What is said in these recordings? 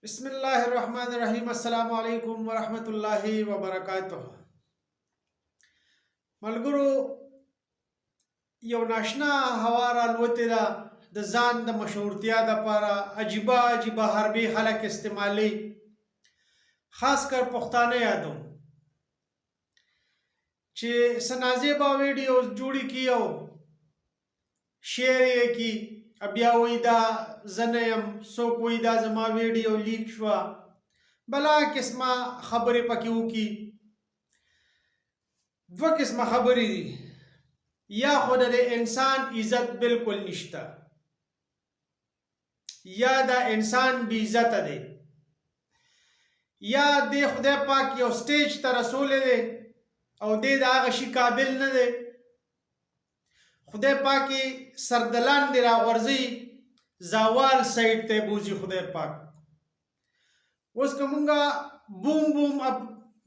बिस्मिल्लाहिर्रहमानिर्रहीम अस्सलामु अलैकुम वरहमतुल्लाहि वबरकातुह। मलगुरु यौ नाशना हवा रालوتې ده د ځان د مشهورتیا دپاره عجیبه عجیبه حربې خلک استعمالي، خاص کر پښتانه یادوم چې سنازیبه ویډیوز جوړی کی او شیر یې کی بیا وی دا زنیم څوک وی دا زما ویډیو لیک شوه، بلا قسمه خبرې پکې وکي. دوه قسمه خبرې دي، یا خو د انسان عزت بالکل نشته، یا دا انسان بی عزت دی، یا دی خدای پاک یو سټیج ته رسولی دی او دی د هغه شي قابل نه دی، خدای پاک سردلان دی راغورځي زاوال سایډ ته بوزي خدای پاک. اوس که مونږه بوم بوم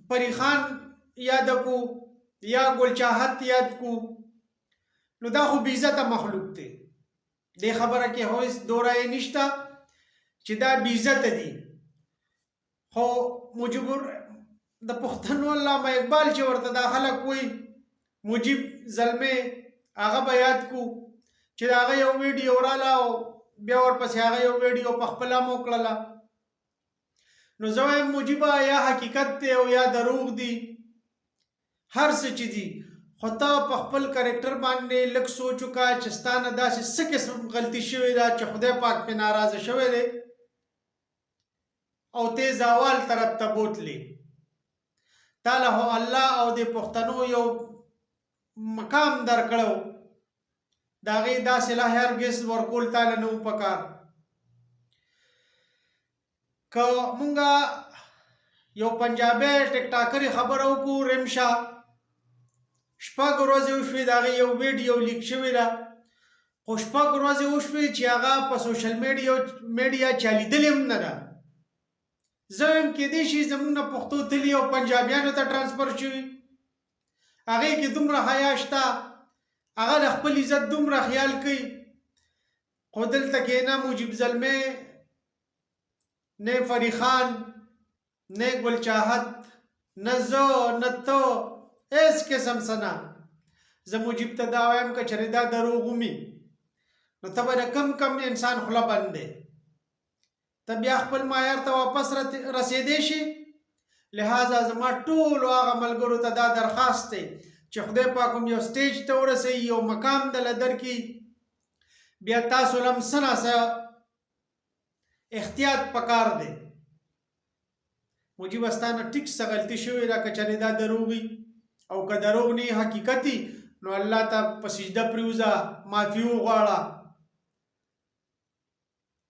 پریخان یاد کو یا ګل چاهت یاد کو نو دا خو بی عزته مخلوق دی، دې خبره کې هیڅ دورای نشته چې دا بی عزته دي. خو مجبور د پښتنو علامه اقبال چې ورته دا خلک وایي مجیب زلمې هغه به یاد کو چې د هغه یو ویډیو راله او بیا ورپسې هغه یو ویډیو په خپله مو کړله. نو زه وایم مجیبه یا حقیقت دی او یا دروغ دی، هر څه چې دي، خو ته په خپل کرکټر باندې لږ سوچ وکړه چې ستا نه داسې څه قسم غلطي شوې ده چې خدای پاک پې ناراضه شوی دی او ته زوال طرف ته بوتلې. تا له الله او د پښتنو یو مقام درکړو، د هغې دا صلاح هرګز ورکول تاله نه و پکار. که مونږه یو پنجابی ټیک ټاکرې خبره وکړو رمشا، شپږ ورځې وشوې د هغې یو ویډیو لیک شوې ده، خو شپږ ورځې وشوې چې هغه په سوشل میډیا چالیدلې هم نه ده. زه وایم کیدای شي زموږ نه پښتو تلي او پنجابیانو ته ټرانسفر شوي، هغې کې دومره حیا شته، هغه د خپل عزت دومره خیال کوي، خو دلته کې نه مجیب زلمې، نه فریخان، نه ګل چاهت، نه زه، نه ته، هیڅ قسم څه نه. زه مجیب ته دا وایم که چېرې دا دروغ ومي نو ته به د کم انسان خوله بند دی، ته بیا خپل معیار ته واپس رسېدی شي. لہذا زما ټولو هغه ملګرو ته دا درخواست دی چې خدای پاک هم یو سټیج ته ورسوي، یو مقام دله درکړي، بیا تاسو له هم څه نه څه احتیاط پکار دی. مجیبه ستا نه ټیک څه غلطي شوې ده، که چېرې دا دروغ وي او که دروغ نه حقیقت وي نو الله ته په سجده پرېوځه، معافي وغواړه.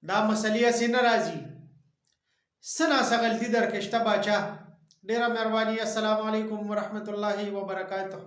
دا مسلې هسې نه راځي، څه ناڅه غلطي درکې شته باچا. ډېره مهرباني. السلام علیکم ورحمت الله وبرکاته.